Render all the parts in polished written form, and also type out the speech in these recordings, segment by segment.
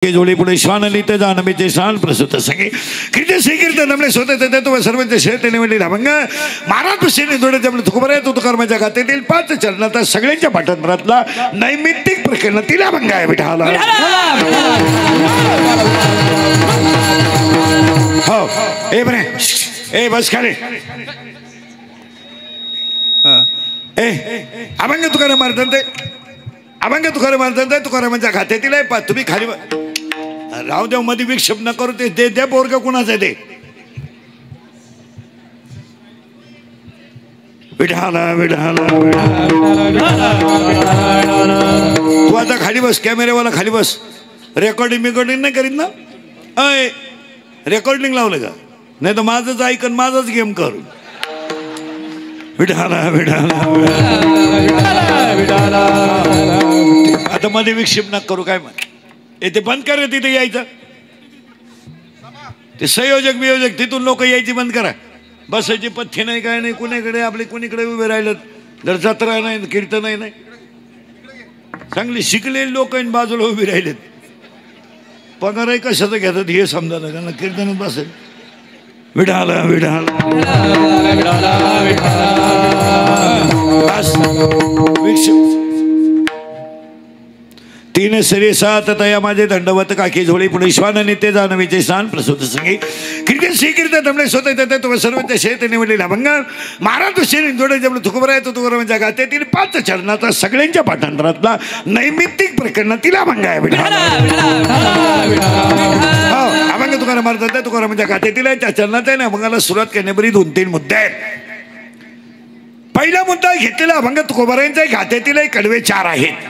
के जोड़ी पुणे श्वान लिहिते जानबीचे शान प्रसूत संगे कीर्ती स्वीकीर्त नमले स्वतः देतो सर्वांचे शेते निवडले अभंग महाराज पुष्यने जोडे आपले तुकोबर आहे तो कर्माच्या गातेतील 5 चरणाचा सगळ्यांच्या पाठांतरातला नैमित्तिक प्रकरणातील अभंग आहे विठाला हो ए बरे ए बस खाली ए अभंग तुकाराम मारतात अभंग तुकाराम मारतात तुकारामाच्या खात्यातील आहे तुम्ही खाली राव देव मध्ये विक्षेप न करू ते दे दे पोरग कुणाचं ते विठाला विठाला तू आता खाली बस कॅमेरेवाला खाली बस रेकॉर्डिंग नाही करीत ना अय रेकॉर्डिंग लावलं का नाही तर माझंच ऐकन माझाच गेम कर विठाला विठाला आता मध्ये विक्षेप न करू काय म्हण ते बंद करा तिथे यायचं ते संयोजक वियोजक तिथून लोक यायची बंद करा बसायची पथ्य नाही काय नाही कुणीकडे आपले कुणीकडे उभे राहिलं जर जत्रा नाही कीर्तन नाही चांगली शिकलेली लोक बाजूला उभी राहिलेत पगारही कशाचं घेतात हे समजा ना कीर्तनात बसेल विठाला विठाला तीन सरी सात तया माझे दंडवत काकी झोळी पुणे श्वान नित्य जानवीचे शान प्रसूत संगी कीर्ती स्वीकीर्त तमले स्वतः देतो सर्वांचे शेत निवडलेला अभंग महाराज पुष्यने जोडे आपले तुकोबर आहे तो तुकोरामाच्या गातेतील 5 चरणाचा सगळ्यांच्या पाठांतरातला नैमित्तिक प्रकरणातील अभंग आहे अभंग तुकाराम मारतात तुकोरामाच्या गातेतील आहे त्या चरणाचा आहे अभंगाला सुरुवात करण्यापूर्वी 2-3 मुद्दे आहेत पहिला मुद्दा घेतलेला अभंग तुकोबरांच्या गातेतील कडवे 4 आहेत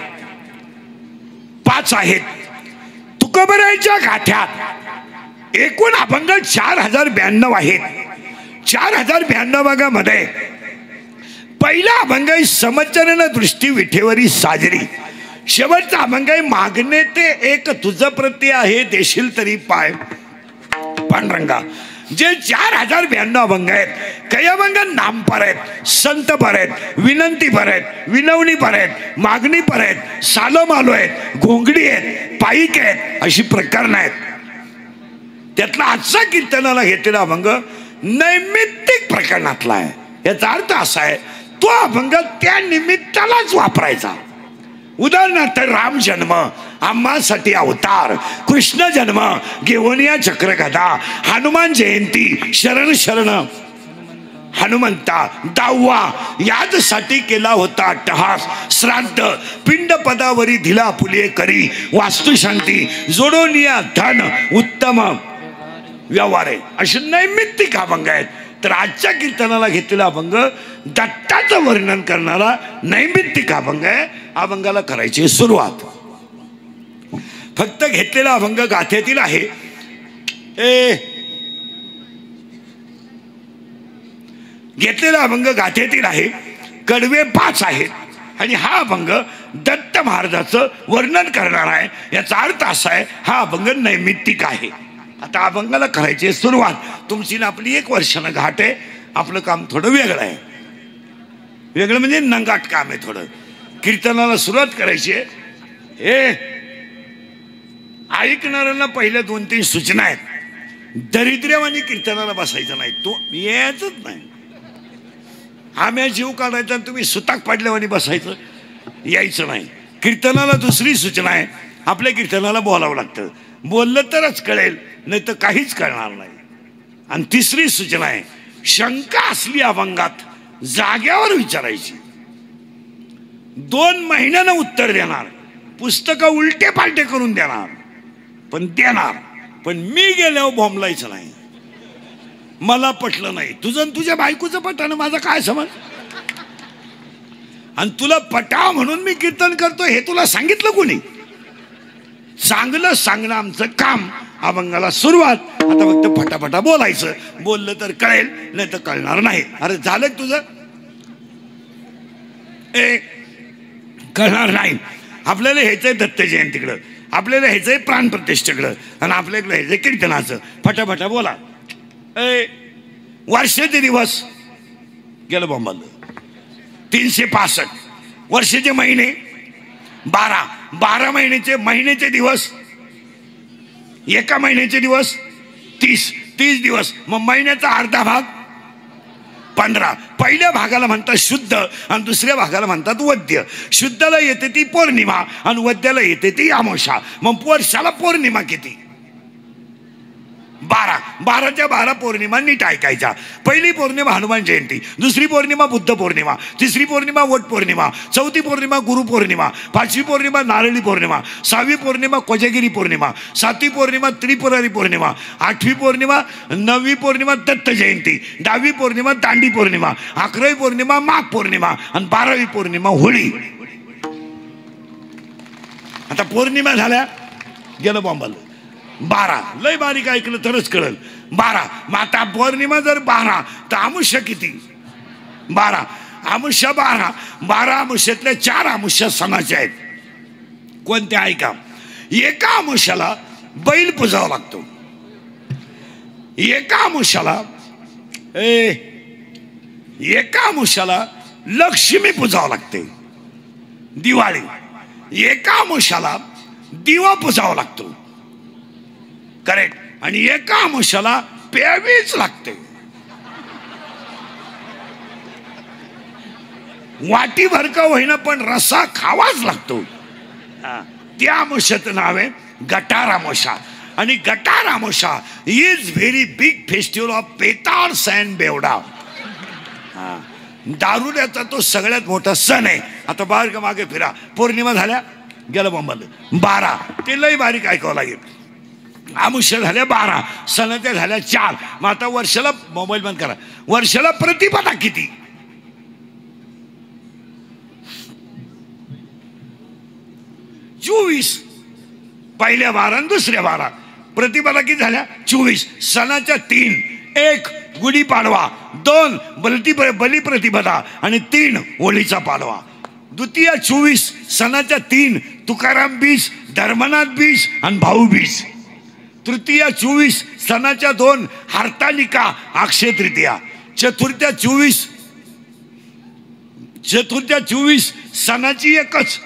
5 आहेत तुकोबरांच्या गाठ्यात एकूण अभंग 4092 आहेत 4092 भागामध्ये पहिला अभंग समचरण दृष्टी विठेवरी साजरी शेवटचा अभंग मागणे ते एक तुझ प्रती आहे देशील तरी पाय पांडुरंगा जे 4092 अभंग आहेत काही अभंग नामपर आहेत संतपर आहेत विनंतीपर आहेत विनवणीपर आहेत मागणीपर आहेत सालोमालो आहेत घोंगडी आहेत पाईक आहेत अशी प्रकरण आहेत त्यातला आजचा कीर्तनाला घेतलेला अभंग नैमित्तिक प्रकरणातला आहे याचा अर्थ असा आहे तो अभंग त्या निमित्तालाच वापरायचा उदाहरणार्थ राम जन्म आम्हासाठी अवतार कृष्ण जन्म घेऊनिया चक्रगदा हनुमान जयंती शरण शरण हनुमंता 10वा यादसाठी केला होता अट्टहास श्राद्ध पिंड पदावरी दिला फुले करी वास्तुशांती जोडोनिया धन उत्तम व्यवहार आहे असे नैमित्तिक अभंग आहेत तर आजच्या कीर्तनाला घेतलेला अभंग दत्ताचं वर्णन करणारा नैमित्तिक अभंग आहे अभंगाला करायची सुरुवात फक्त घेतलेला अभंग गाथेतील आहे घेतलेला अभंग गाथेतील आहे कडवे 5 आहेत आणि हा अभंग दत्त महाराजाचं वर्णन करणार आहे याचा अर्थ असा आहे हा अभंग नैमित्तिक आहे आता अभंगाला करायची सुरुवात तुमची ना आपली 1 वर्षानं घाट आहे आपलं काम थोडं वेगळं आहे वेगळं म्हणजे नंगाट काम आहे थोडं कीर्तनाला सुरुवात करायची आहे ऐकणाऱ्यांना पहिल्या 2-3 सूचना आहेत दरिद्र्यवानी कीर्तनाला बसायचं नाही तो यायचंच नाही आम्ही जीव काढायचा तुम्ही सुताक पाडल्यावानी बसायचं यायचं नाही कीर्तनाला दुसरी सूचना आहे आपल्या कीर्तनाला बोलावं लागतं बोललं तरच कळेल नाही तर काहीच कळणार नाही आणि तिसरी सूचना आहे शंका असली अभंगात जाग्यावर विचारायची 2 महिन्यानं उत्तर देणार पुस्तकं उलटे पालटे करून देणार पण मी गेल्यावर बोंबलायचं नाही मला पटलं नाही तुझं तुझ्या बायकोचं पटानं माझं काय समज आणि तुला पटाव म्हणून मी कीर्तन करतो हे तुला सांगितलं कोणी चांगलं सांगणं आमचं काम अभंगाला सुरुवात आता फक्त फटाफटा बोलायचं बोललं तर कळेल नाही तर कळणार नाही अरे झालं तुझं कळणार नाही आपल्याला ह्याचंय दत्त जयंतीकडं आपल्याला ह्याचंय प्राणप्रतिष्ठेकडं आणि आपल्याकडे ह्याचंय कीर्तनाचं फटाफटा बोला वर्षाचे दिवस गेलं बॉम्बाला 365 वर्षाचे महिने 12 महिन्याचे दिवस एका महिन्याचे दिवस 30 दिवस. मग महिन्याचा अर्धा भाग 15. पहिल्या भागाला म्हणतात शुद्ध आणि दुसऱ्या भागाला म्हणतात वद्य. शुद्धला येते ती पौर्णिमा आणि वद्याला येते ती अमावस्या. मग वर्षाला पौर्णिमा किती? 12. 12च्या 12 पौर्णिमा नीट ऐकायच्या. पहिली पौर्णिमा हनुमान जयंती, दुसरी पौर्णिमा बुद्ध पौर्णिमा, तिसरी पौर्णिमा वट पौर्णिमा, चौथी पौर्णिमा गुरु पौर्णिमा, पाचवी पौर्णिमा नारळी पौर्णिमा, सहावी पौर्णिमा कोजागिरी पौर्णिमा, सातवी पौर्णिमा त्रिपुरारी पौर्णिमा, आठवी पौर्णिमा, नववी पौर्णिमा दत्त जयंती, 10वी पौर्णिमा दांडी पौर्णिमा, 11वी पौर्णिमा माघ पौर्णिमा आणि 12वी पौर्णिमा होळी. आता पौर्णिमा झाल्या, गेलं बॉम्बाला. 12 लय बारीक ऐकलं तरच कळलं. 12. मग आता पौर्णिमा जर 12 तर अमावस्या किती? 12. अमावस्या 12. 12 अमावस्यातल्या 4 अमावस्या सणाच्या आहेत. कोणत्या ऐका? एका अमावस्याला बैल पुजावा लागतो. एका अमावस्याला लक्ष्मी पुजावं लागते. दिवाळी. एका अमावस्याला दिवा पुजावा लागतो. करेक्ट. आणि एका अमावस्याला प्यावीच लागते. वाटीभर का होईना पण रस्सा खावाच लागतो. त्या अमावस्याचं नाव आहे गटार अमावस्या. आणि Gatar Amavasya is very big festival of पेटार्स अँड बेवडा. दारुड्याचा तो सगळ्यात मोठा सण आहे. आता बाहेर का मागे फिरा. पौर्णिमा झाल्या, गेलं बॉम्बाला. 12 ते लय बारीक ऐकावं लागेल. अमावस्या झाल्या 12, सणाच्या झाल्या 4. मग आता वर्षाला, मोबाईल बंद करा, वर्षाला प्रतिपदा किती? 24. पहिल्या 12 आणि दुसऱ्या 12. प्रतिपदा किती झाल्या? 24. सणाच्या 3. 1 गुढीपाडवा, 2 बलिप्रतिपदा आणि 3 होळीचा पाडवा. द्वितीय 24. सणाच्या 3 तुकाराम बीज, धर्मनाथ बीज आणि भाऊ बीज. तृतीया 24. सणाच्या 2 हरतालिका अक्षय तृतीया. चतुर्थ्या 24 सणाची एकच.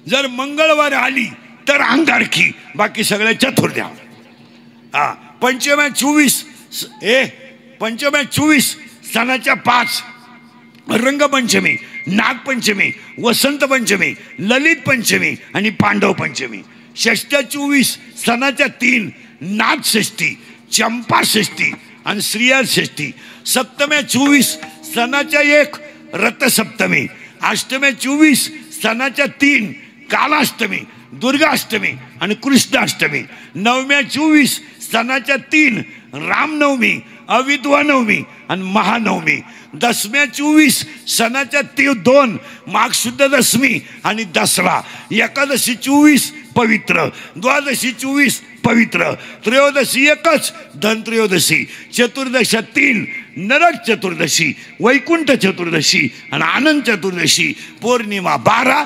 जर मंगळवार आली तर अंगारकी, बाकी सगळ्या चतुर्थ्या. पंचम्या 24 सणाच्या 5 रंगपंचमी, नागपंचमी, वसंत पंचमी, ललित पंचमी आणि पांडव पंचमी. षष्ट्या 24 सणाच्या 3 नागषष्ठी, चंपा षष्ठी आणि श्रीया षष्ठी. सप्तम्या 24 सणाच्या 1 रथसप्तमी. अष्टम्या 24 सणाच्या 3 कालाष्टमी, दुर्गाष्टमी आणि कृष्णाष्टमी. नवम्या 24 सणाच्या 3 रामनवमी, अविद्वानवमी आणि महानवमी. दसम्या 24 सणाच्या 2 माघशुद्ध दशमी आणि दसरा. एकादशी 24 पवित्र, द्वादशी 24 पवित्र, त्रयोदशी एकच धनत्रयोदशी, चतुर्दशा 3 नरक चतुर्दशी, वैकुंठ चतुर्दशी आणि आनंद चतुर्दशी. पौर्णिमा 12,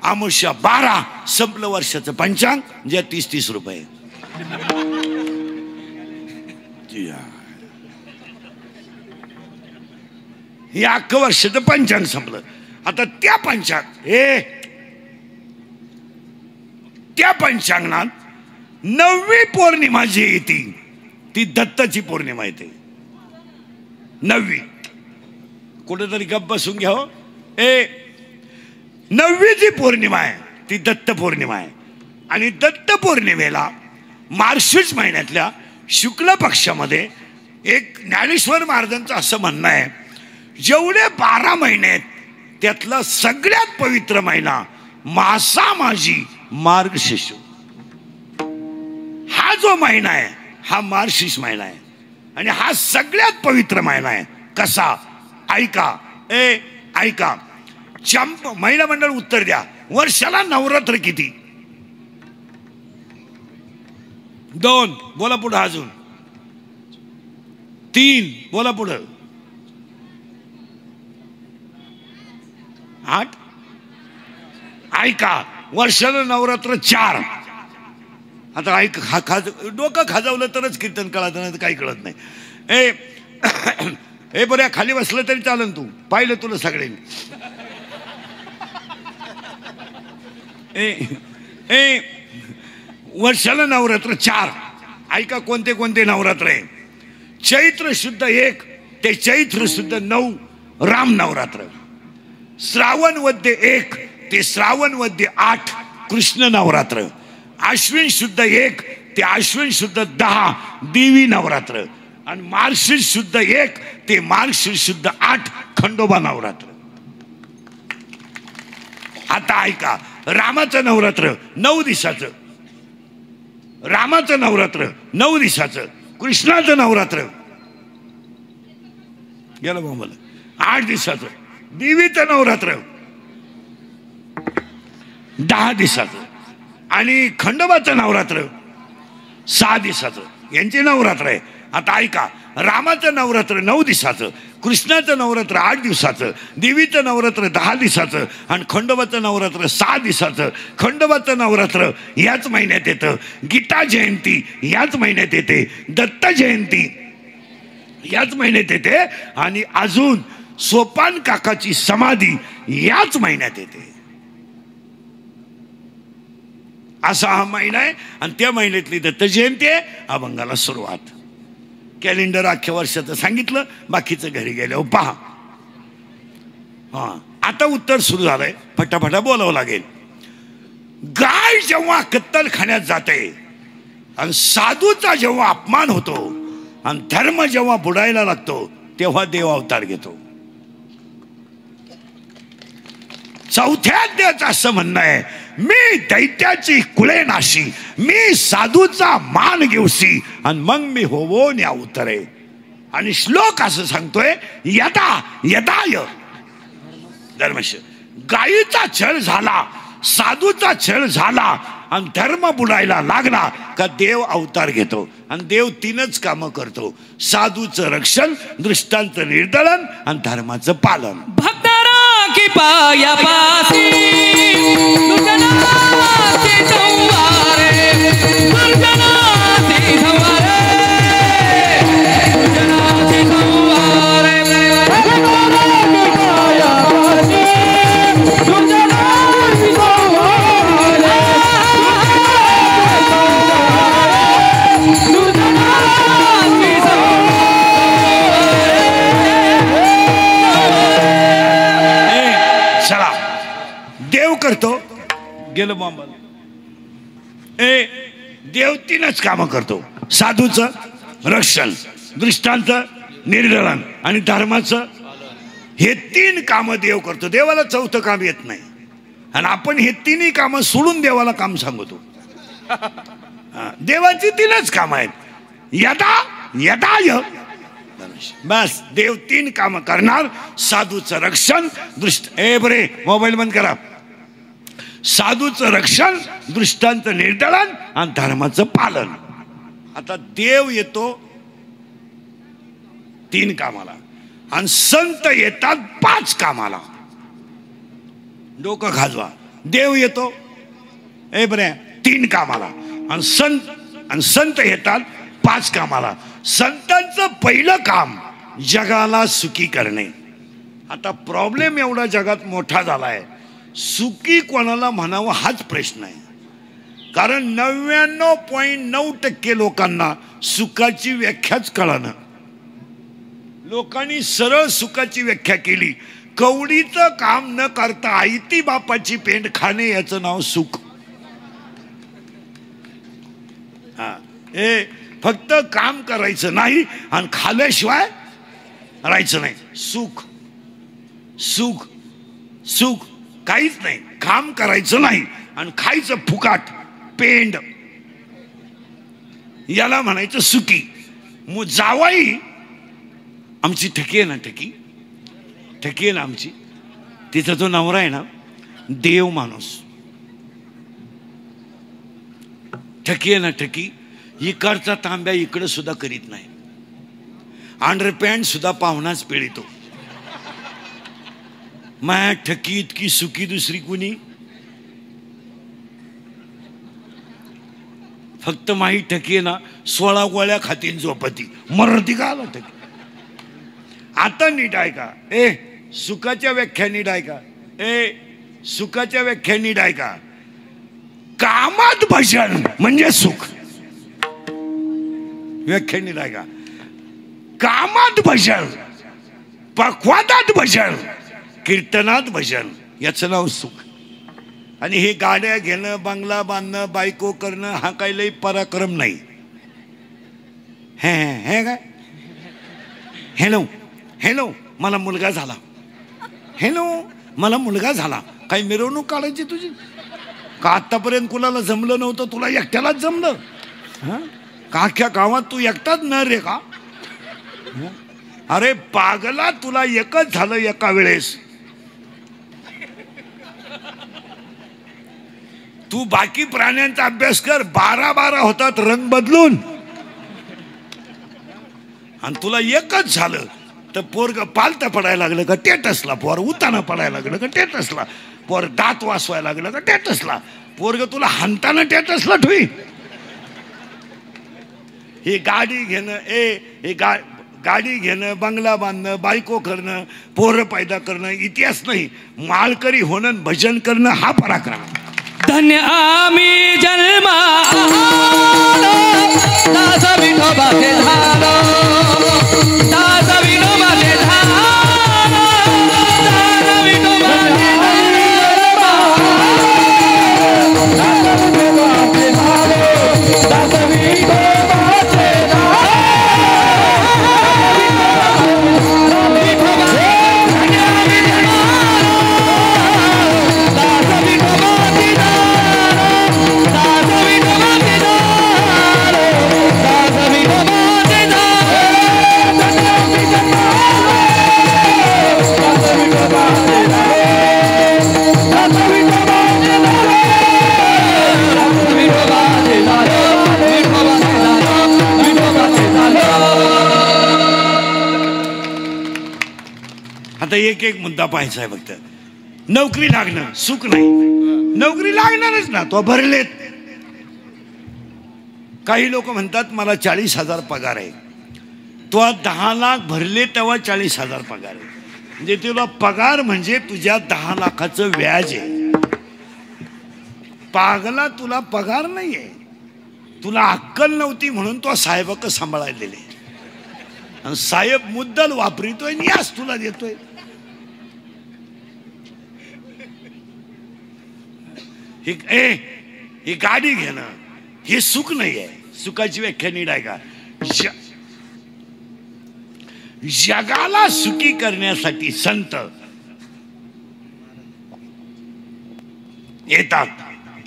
अमावस्या 12. संपलं वर्षाचं पंचांग, जे 30 रुपये. हे अख्खं वर्षाचं पंचांग संपलं. आता त्या पंचांगणात 9वी पौर्णिमा जी येते ती दत्ताची पौर्णिमा येते. 9वी. कुठेतरी गप्प बसून घ्या. 9वी जी पौर्णिमा आहे ती दत्त पौर्णिमा आहे. आणि दत्त पौर्णिमेला मार्गशीर्ष महिन्यातल्या शुक्ल पक्षामध्ये एक ज्ञानेश्वर महाराजांचं असं म्हणणं आहे, जेवढे 12 महिने आहेत त्यातला सगळ्यात पवित्र महिना मासा माझी मार्गशीर्ष. हा जो महिना आहे हा मार्गशीर्ष महिना आहे आणि हा सगळ्यात पवित्र महिना आहे. कसा? ऐका. ऐका. महिला मंडळ उत्तर द्या. वर्षाला नवरात्र किती? 2 बोला पुढं. अजून 3 बोला पुढं. 8. ऐका. वर्षाला नवरात्र 4. आता ऐक. डोकं खाजवलं तरच कीर्तन कळत नाही तर काही कळत नाही. बऱ्या खाली बसलं तरी चालन. तू पाहिलं तुला सगळ्यांनी. वर्षाला नवरात्र 4. ऐका कोणते कोणते नवरात्र आहे. चैत्र शुद्ध 1 ते चैत्र शुद्ध 9 राम नवरात्र. श्रावण वद्य 1 ते श्रावण वद्य 8 कृष्ण नवरात्र. अश्विन शुद्ध 1 ते अश्विन शुद्ध 10 देवी नवरात्र. आणि मार्गशीर्ष शुद्ध 1 ते मार्गशीर्ष शुद्ध 8 खंडोबा नवरात्र. आता ऐका, रामाचं नवरात्र 9 दिवसाचं. रामाचं नवरात्र 9 दिवसाचं. कृष्णाचं नवरात्र गेलं बा मला 8 दिवसाचं. देवीचं नवरात्र 10 दिवसाचं. आणि खंडोबाचं नवरात्र 6 दिवसाचं. यांचे नवरात्र आहे. आता ऐका, रामाचं नवरात्र 9 दिवसाचं, कृष्णाचं नवरात्र 8 दिवसाचं, देवीचं नवरात्र 10 दिवसाचं आणि खंडोबाचं नवरात्र 6 दिवसाचं. खंडोबाचं नवरात्र याच महिन्यात येतं. गीता जयंती याच महिन्यात येते. दत्त जयंती याच महिन्यात येते. आणि अजून सोपान काकाची समाधी याच महिन्यात येते. असा हा महिना आहे. आणि त्या महिन्यातली दत्त जयंती आहे. अभंगाला सुरुवात. कॅलेंडर अख्ख्या वर्षाचं सांगितलं, बाकीचं घरी गेल्यावर पहा. आता उत्तर सुरू झालंय, फटाफटा बोलावं लागेल. गाय जेव्हा कत्तलखान्यात जाते आणि साधूचा जेव्हा अपमान होतो आणि धर्म जेव्हा बुडायला लागतो तेव्हा देव अवतार घेतो. चौथ्या अध्यायाचं असं म्हणणं आहे, मी दैत्याची कुळे नाशी, मी साधूचा मान घेऊसी आणि मग मी होवोन अवतरे. आणि श्लोक असं सांगतोय, यदा यदाय धर्मश. गायीचा छळ झाला, साधूचा छळ झाला आणि धर्म बुडायला लागला का देव अवतार घेतो. आणि देव 3च कामं करतो, साधूचं रक्षण, दृष्टांत निर्दलन आणि धर्माचं पालन. की पाया पासी दुर्जनाची संवारे, दुर्जनाची संवारे, दुर्जनाची संवारे. पाया पासी दुर्जनाची संवारे, दुर्जनाची चला, देव करतो. गेलं बॉम्बाला. देव 3च कामं करतो, साधूचं रक्षण, दृष्टांत निर्दलन आणि धर्माचं. हे 3 कामं देव करतो. देवाला 4थं काम येत नाही. आणि आपण हे 3ही कामं सोडून देवाला काम सांगतो. देवाची 3च कामं आहेत, यदा यदाय. बस देव 3 कामं करणार, साधूचं रक्षण, बरे मोबाईल बंद करा. साधूचं रक्षण, दृष्टांत निर्दलन आणि धर्माचं पालन. आता देव येतो 3 कामाला आणि संत येतात 5 कामाला. डोकं खाजवा. देव येतो बरे 3 कामाला आणि संत येतात 5 कामाला. संतांचं पहिलं काम जगाला सुखी करणे. आता प्रॉब्लेम एवढा जगात मोठा झालाय, सुखी कोणाला म्हणावं हाच प्रश्न आहे. कारण 99.9% लोकांना सुखाची व्याख्याच कळना. लोकांनी सरळ सुखाची व्याख्या केली, कवडीचं काम न करता आयती बापाची पेंड खाणे याचं नाव सुख. फक्त काम करायचं नाही आणि खाल्ल्याशिवाय राहायचं नाही. सुख सुख सुख काहीच नाही. काम करायचं नाही आणि खायचं फुकाट पेंड, याला म्हणायचं सुखी. जावाई आमची ठकी आहे ना, ठकी आहे ना आमची, तिचा जो नवरा आहे ना देव माणूस. ठकी आहे ना ठकी, इकडचा तांब्या इकडं सुद्धा करीत नाही. अंडरपॅन्ट सुद्धा पाहुणाच पिळितो. माया ठकी इतकी सुखी दुसरी कुणी. फक्त माही ठकी ना 16 गोळ्या खातीन झोपती, मरती का आला ठकी. आता नीट ऐका. सुखाच्या व्याख्या नीट ऐका. सुखाच्या व्याख्या नीट ऐका. कामात भजन म्हणजे सुख. व्याख्या नाही का? कामात भजन, पक्वादात भजन, कीर्तनात भजन, याचं नाव सुख. आणि हे गाड्या घेणं, बंगला बांधणं, बायको करणं हा काही लई पराक्रम नाही. हे काय? हॅलो हॅलो मला मुलगा झाला, हॅलो मला मुलगा झाला. काही मिरवणूक काढायची तुझी का? आतापर्यंत कुणाला जमलं नव्हतं, तुला एकट्यालाच जमलं. का अख्ख्या गावात तू एकटाच न रे का? अरे पागला, तुला एकच झालं एका वेळेस. तू बाकी प्राण्यांचा अभ्यास कर, 12 होतात रंग बदलून, आणि तुला एकच झालं तर पोरग पालता पडायला लागलं का टेटसला, पोर उताना पडायला लागलं का टेटसला, पोर दात वासवायला लागलं का टेटसला, पोरग तुला हाणताना टेटसला ठुई. ही गाडी घेणं, हे गाडी घेणं, बंगला बांधणं, बायको करणं, पोरं पैदा करणं इतिहास नाही. माळकरी होणं, भजन करणं हा पराक्रम. धन्य आम्ही जन्मालो, दास विठोबाचे झालो, दास विठोबाचे झालो, दास विठोबाचे झालो, दास विठोबाचे आता एक मुद्दा पाहायचा आहे फक्त. नोकरी लागणं सुख नाही. नोकरी लागणारच ना, तो भरलेत. काही लोक म्हणतात मला 40,000 पगार आहे. तो 10 लाख भरले तेव्हा 40,000 पगार आहे. म्हणजे तुला पगार म्हणजे तुझ्या 10 लाखाचं व्याज आहे. पागला, तुला पगार नाहीये. तुला अक्कल नव्हती म्हणून तो साहेबाक सांभाळलेले, आणि साहेब मुद्दल वापरितोय आणि यास तुला देतोय. ही गाडी घेणं हे सुख नाही आहे. सुखाची व्याख्या नीट आहे का? जगाला सुखी करण्यासाठी संत येतात.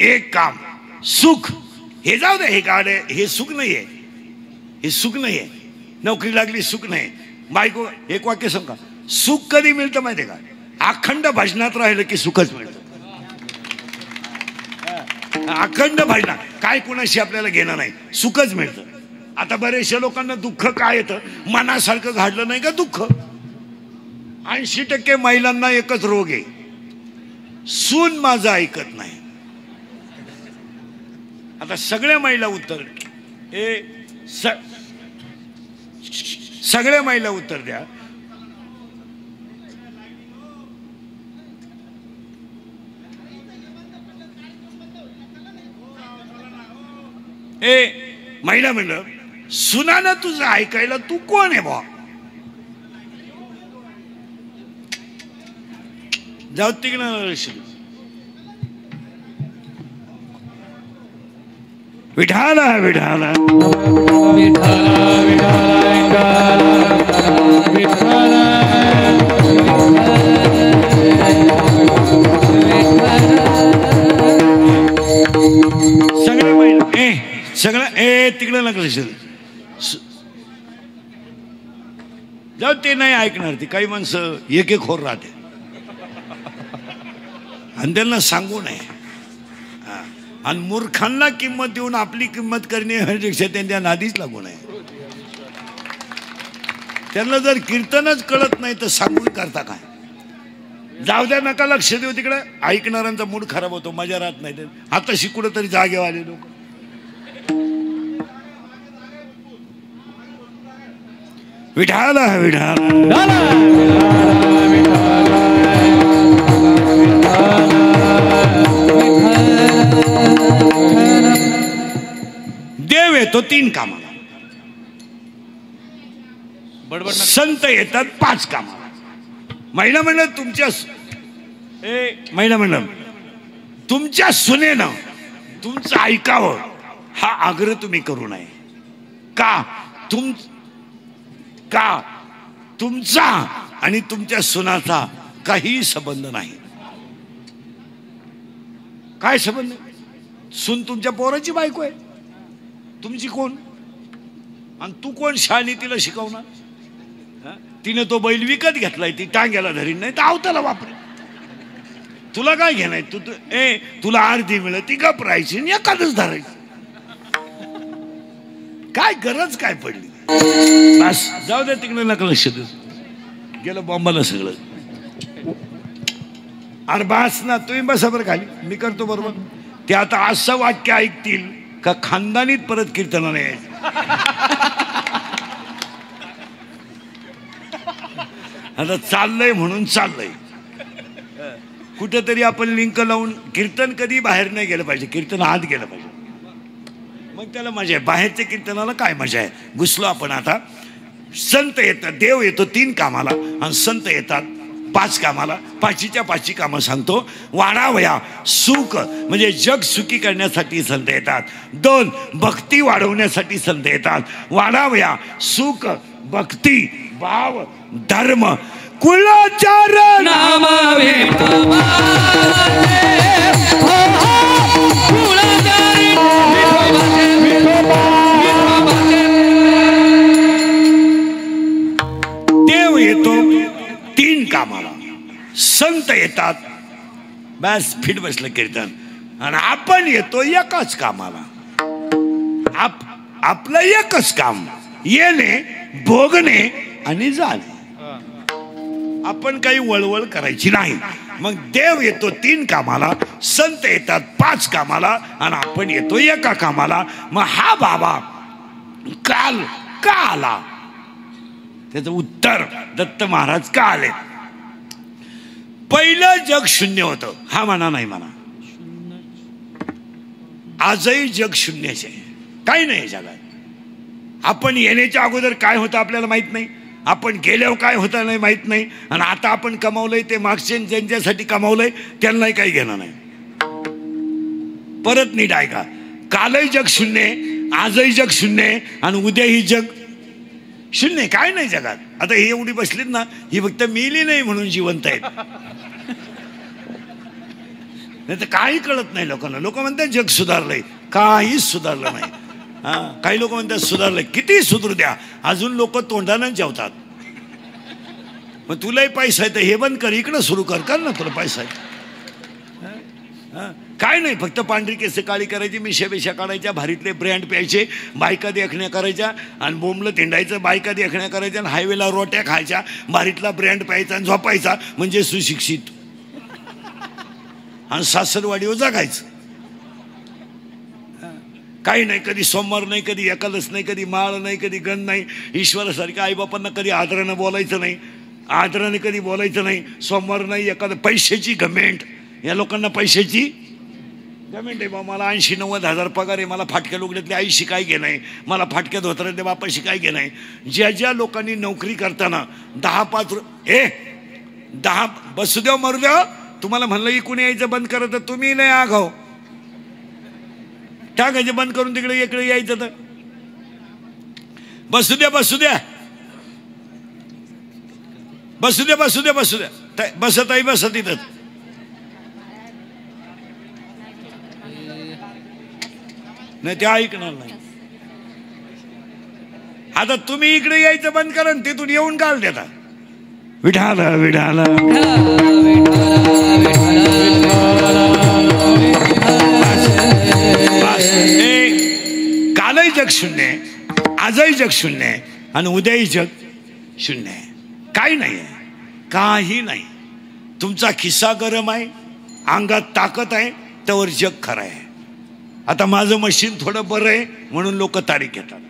एक काम सुख, हे जाऊ दे, हे गाडी हे सुख नाहीये, हे सुख नाहीये. नोकरी लागली सुख नाही. बायको, एक वाक्य सांगा, सुख कधी मिळतं माहितीये का? अखंड भजनात राहिलं की सुखच मिळतं. अखंड भजनात काय कुणाशी आपल्याला घेणं नाही, सुखच मिळतं. आता बरेचशा लोकांना दुःख काय येतं, मनासारखं घडलं नाही का दुःख. 80% महिलांना एकच रोग आहे, सून माझं ऐकत नाही. आता सगळ्या महिला उत्तर, सगळ्या महिला उत्तर द्या. महिला म्हणलं, सुनानं तुझं ऐकायला तू कोण आहे बा? जाऊ तिकडं. विठाला विठाला सगळ्या महिला सगळं तिकडे लागलं. जाऊ, ते नाही ऐकणार. ती काही माणसं एक होर राहते आणि त्यांना सांगू नये. आणि मूर्खांना किंमत देऊन आपली किंमत करण्यापेक्षा त्यांच्या नादीच लागू नये. त्यांना जर कीर्तनच कळत नाही तर सांगून करता काय? जाऊ द्या, नका लक्ष देऊ तिकडे. ऐकणाऱ्यांचा मूड खराब होतो, मजा राहत नाही. आता शिकून तरी जागेवाले लोक. विठाला विठाला विठाला देव येतो 3 कामाला, बडबड संत येतात 5 कामाला. महिला मंडळ तुमच्या महिला मंडळ तुमच्या सुनेनं तुमचं ऐकावं हा आग्रह तुम्ही करू नये. का तुमचा आणि तुमच्या सुनाचा काही संबंध नाही. काय संबंध? सून तुमच्या पोराची बायको आहे, तुमची कोण? आणि तू कोण शाळेत तिला शिकवणार? तिने तो बैल विकत घेतलाय, ती टांग्याला धरीन नाही तर आवताला वापरे. तुला काय घेणार? तुला अर्धी मिळत ती गप राहायची आणि एखादच धरायची. काय गरज काय पडली? बस जाऊ दे तिकडे, नका लक्ष दे. गेलं बॉम्बाला सगळं. अरे बास ना, तुम्ही बसा बरं खाली, मी करतो बरोबर. ते आता असं वाक्य ऐकतील का खानदानीत परत कीर्तनाला यायचं. आता चाललंय म्हणून चाललंय. कुठेतरी आपण लिंक लावून कीर्तन कधी बाहेर नाही गेलं पाहिजे, कीर्तन आत गेलं पाहिजे, मग त्याला मजा आहे. बाहेरच्या कीर्तनाला काय मजा आहे? घुसलो आपण आता. संत येतात, देव येतो 3 कामाला आणि संत येतात 5 कामाला. 5च्या 5 कामं सांगतो. वाढावया सुख म्हणजे जग सुखी करण्यासाठी संत येतात. 2 भक्ती वाढवण्यासाठी संत येतात. वाढावया सुख, भक्ती, भाव, धर्म, कुलाचारण नाम देव येतो 3 कामाला, संत येतात. बस फिट बसलं कीर्तन. आणि आपण येतो 1च कामाला. आपलं 1च काम, येणे, भोगणे आणि जाणे. आपण काही वळवळ करायची नाही. मग देव येतो 3 कामाला, संत येतात 5 कामाला आणि आपण येतो 1 कामाला. मग हा बाबा काल का आला? त्याचं उत्तर दत्त महाराज का आले? पहिलं जग शून्य होतं, हा म्हणा नाही म्हणा. आजही जग शून्यच आहे, काही नाही जगात. आपण येण्याच्या अगोदर काय होतं आपल्याला माहित नाही, आपण गेल्यावर काय होतं नाही माहित नाही. आणि आता आपण कमावलंय ते मागचे ज्यांच्यासाठी कमावलंय त्यांनाही काही घेणं नाही. परत नीट ऐका, कालही जग शून्य आहे, आजही जग शून्य आहे आणि उद्याही जग शून्य. काय नाही जगात. आता ही एवढी बसलीत ना, ही फक्त मिली नाही म्हणून जिवंत आहेत, नाही तर काही कळत नाही लोकांना. लोक म्हणतात जग सुधारलंय, काहीच सुधारलं नाही. काही लोक म्हणतात सुधारलंय, किती सुधरू द्या, अजून लोक तोंडानं जेवतात. मग तुलाही पैसा आहे तर हे बंद कर, इकडं सुरू कर ना, तुला पैसा आहे. काय नाही, फक्त पांढरी केस काळी करायची, मिशा काढायच्या, भारीतले ब्रँड प्यायचे, बायका देखण्या करायच्या आणि बोंबलं तिंडायचं, बायका देखण्या करायच्या आणि हायवेला रोट्या खायच्या, भारीतला ब्रँड प्यायचा आणि झोपायचा, म्हणजे सुशिक्षित. आणि सासरवाडीवर जगायचं. काही नाही, कधी सोमवार नाही, कधी एकादश नाही, कधी माळ नाही, कधी गण नाही. ईश्वरासारख्या आईबापांना कधी आदरानं बोलायचं नाही, आदराने कधी बोलायचं नाही. सोमवार नाही, एखादं पैशाची गमेंट. या लोकांना पैशाची गमेंट आहे. बा मला 80-90 हजार पगार आहे, मला फाटक्या लुगड्यातल्या आईशी काय घेणं आहे, मला फाटक्या धोत्रातल्या बापाशी काय घेणं आहे. ज्या लोकांनी नोकरी करताना 10 बसू द्या मरू द्या, तुम्हाला म्हणलं इकडून यायचं बंद करत तर तुम्ही नाही आगाव टाकायचे बंद करून तिकडे इकडे यायचं तर बसू द्या बसत आई बसत इथं. नाही ते ऐकणार नाही. आता तुम्ही इकडे यायचं बंद करा, तिथून येऊन काल देता विठाला विठाला. कालही जग शून्य आहे, आजही जग शून्य आहे आणि उद्याही जग शून्य आहे. काही नाही आहे, काही नाही. तुमचा खिस्सा गरम आहे, अंगात ताकद आहे, त्यावर जग खरं आहे. आता माझं मशीन थोडं बरं आहे म्हणून लोक तारीख घेतात.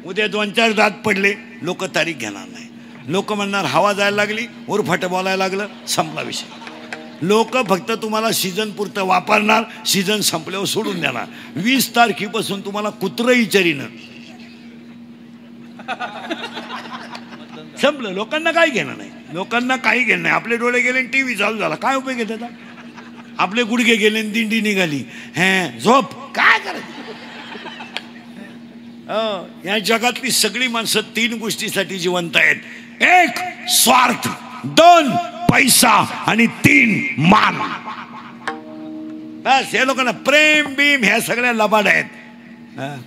उद्या 2-4 दात पडले, लोक तारीख घेणार नाही. लोक म्हणणार हवा जायला लागली, उरफाट बोलायला लागलं, संपला विषय. लोक फक्त तुम्हाला सीझन पुरतं वापरणार, सीझन संपल्यावर सोडून देणार. 20 तारखेपासून तुम्हाला कुत्रं इचारीनं संपलं. लोकांना काही घेणं नाही, लोकांना काही घेणं नाही. आपले डोळे गेले टीव्ही चालू झाला, काय उपयोग आहे त्याचा? आपले गुडघे गेले दिंडी निघाली, झोप, काय करायचं? या जगातली सगळी माणसं 3 गोष्टीसाठी जिवंत आहेत. 1 स्वार्थ, 2 पैसा आणि 3 मान. बस हे लोकांना प्रेम बीम ह्या सगळ्या लबाड आहेत.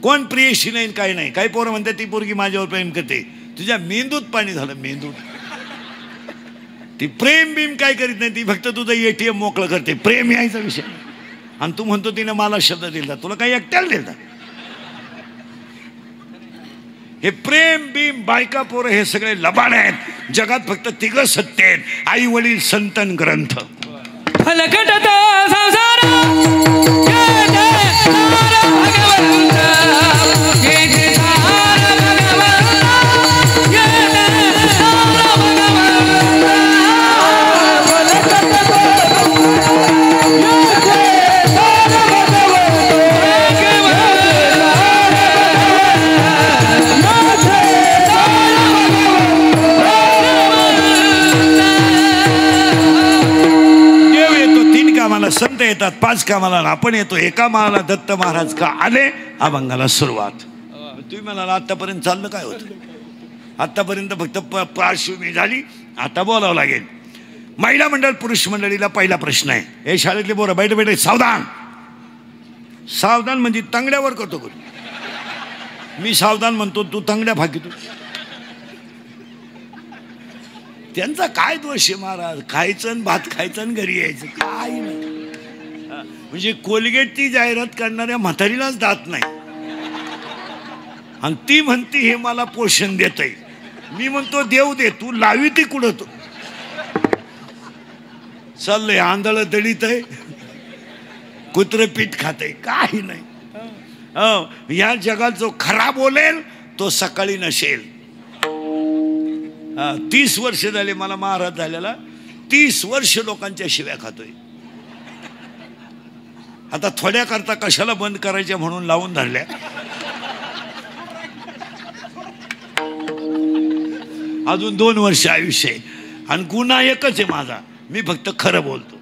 कोण प्रियशी नाही, काही नाही. काही पोरं म्हणतात ती पोरगी माझ्यावर प्रेम करते. तुझ्या मेंदूत पाणी झालं, मेंदूत. ती प्रेम बीम काय करीत नाही, ती फक्त तुझं ATM मोकळं करते. प्रेम यायचा विषय. आणि तू म्हणतो तिने मला शब्द दिला, तुला काही एकट्याला दिला? हे प्रेम बीम बायका पोरं हे सगळे लबाड आहेत. जगात फक्त 3 सत्य आहेत: आई वडील, संतन, ग्रंथ. फलकटत संसार संत येतात 5 कामाला, आपण येतो एका माला. दत्त महाराज का आले, अभंगाला सुरुवात. तुम्ही म्हणाला आतापर्यंत चाललं काय होतं? आतापर्यंत फक्त पार्श्वभूमी झाली, आता बोलावं लागेल. महिला मंडळ पुरुष मंडळीला पहिला प्रश्न आहे. हे शाळेतले बोरं बैठ बैठ सावधान. सावधान म्हणजे तंगड्यावर करतो कोणी? मी सावधान म्हणतो, तू तंगड्या फाकीतो. त्यांचा काय दोष आहे महाराज? खायचं भात खायचं आणि घरी यायचं, काय नाही. म्हणजे कोलगेटची जाहिरात करणाऱ्या म्हातारीलाच दात नाही, आणि ती म्हणते हे मला पोषण देत आहे. मी म्हणतो देव दे, तू लावी ती कुठं? तो चाललंय आंधळ दळीत आहे, कुत्र पीठ खात आहे, काही नाही. या जगात जो खरा बोलेल तो सकाळी नसेल. 30 वर्ष झाले मला महाराज झालेला. 30 वर्ष लोकांच्या शिव्या खातोय. आता थोड्या करता कशाला बंद करायच्या म्हणून लावून धरल्या. अजून 2 वर्ष आयुष्य आहे, आणि गुन्हा एकच आहे माझा, मी फक्त खरं बोलतो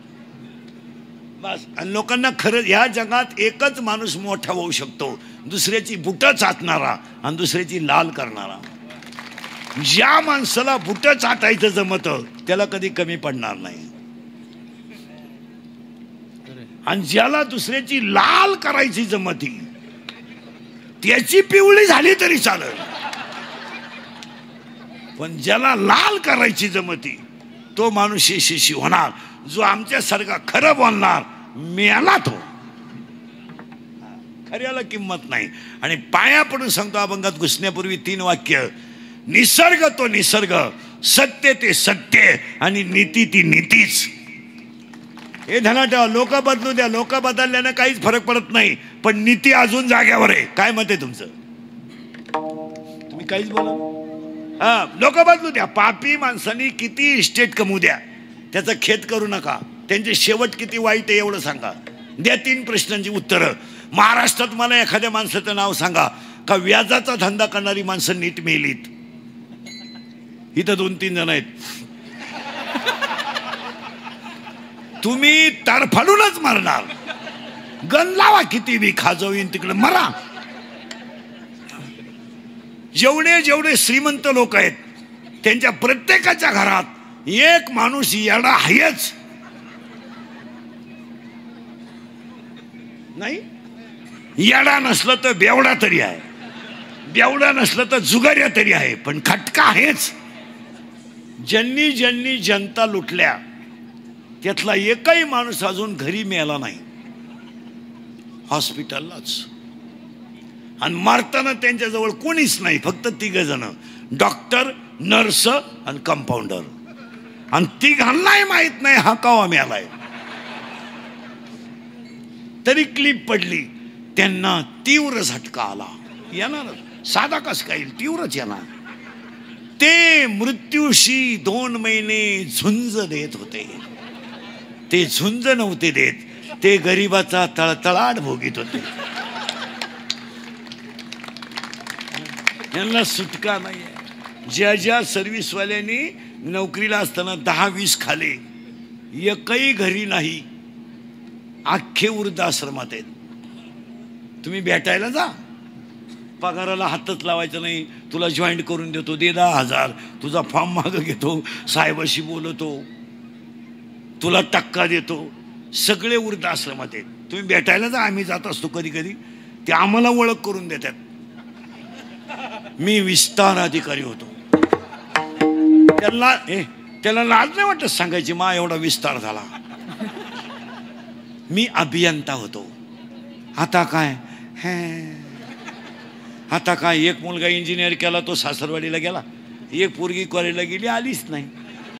बस. आणि लोकांना खरं, या जगात एकच माणूस मोठा होऊ शकतो, दुसऱ्याची बुटं चाटणारा आणि दुसऱ्याची लाल करणारा. ज्या माणसाला बुटं चाटायचं जमतं त्याला कधी कमी पडणार नाही, आणि ज्याला दुसऱ्याची लाल करायची जमती त्याची पिवळी झाली तरी चालेल, पण ज्याला लाल करायची जमती तो माणूस यशस्वी होणार. जो आमच्यासारखा खरं बोलणार मेला तो. खऱ्याला किंमत नाही. आणि पाया पडून सांगतो, अभंगात घुसण्यापूर्वी 3 वाक्य. निसर्ग तो निसर्ग, सत्य ते सत्य, आणि नीती ती नीतीच. हे ध्यानात ठेवा. लोक बदलू द्या, लोक बदलल्यानं काहीच फरक पडत नाही, पण नीती अजून जाग्यावर आहे. काय मत आहे तुमचं? तुम्ही काहीच बोला. लोक बदलू द्या. पापी माणसांनी किती इस्टेट कमवू द्या, त्याचा खेद करू नका. त्यांचे शेवट किती वाईट आहे एवढं सांगा. द्या 3 प्रश्नांची उत्तरं. महाराष्ट्रात मला एखाद्या माणसाचं नाव सांगा का व्याजाचा धंदा करणारी माणसं नीट मेलीत. इथं 2-3 जण आहेत. तुम्ही तरफडूनच मरणार. गण लावा किती बी, खाजो येईन तिकडे मरा. जेवढे जेवढे श्रीमंत लोक आहेत त्यांच्या प्रत्येकाच्या घरात एक माणूस येडा आहेच. नाही, येडा नसलं तर बेवडा तरी आहे, बेवडा नसलं तर जुगाऱ्या तरी आहे, पण खटका आहेच. ज्यांनी ज्यांनी जनता लुटल्या त्यातला एकही माणूस अजून घरी मिळाला नाही, हॉस्पिटललाच. आणि मारताना त्यांच्याजवळ कोणीच नाही, फक्त 3 जण, डॉक्टर, नर्स आणि कंपाऊंडर. आणि 3घांनाही माहित नाही हा कवा मिळालाय. तरी क्लिप पडली, त्यांना तीव्र झटका आला. येणार साधा कस काय, तीव्रच येणार. ते मृत्यूशी 2 महिने झुंज देत होते. ते झुंज नव्हते देत, ते गरिबाचा तळतळाट भोगीत होते. यांना सुटका नाही. ज्या ज्या सर्व्हिसवाल्यांनी नोकरीला असताना 10-20 खाले, एकही घरी नाही, अख्खे वृद्धाश्रमात आहेत. तुम्ही भेटायला जा, पगाराला हातच लावायचं नाही. तुला जॉईंट करून देतो, दे 10,000, तुझा फॉर्म मागं घेतो, साहेबाशी बोलतो, तुला टक्का देतो. सगळे वृद्धाश्रमात आहेत. तुम्ही भेटायला जा, आम्ही जात असतो कधी कधी. ते आम्हाला ओळख करून देतात. मी विस्तार अधिकारी होतो. त्याला लाज नाही वाटत सांगायची, मा एवढा विस्तार झाला. मी अभियंता होतो. आता काय आता काय, एक मुलगा इंजिनियर केला, तो सासरवाडीला गेला. एक पोरगी कॉलेजला गेली, आलीच नाही.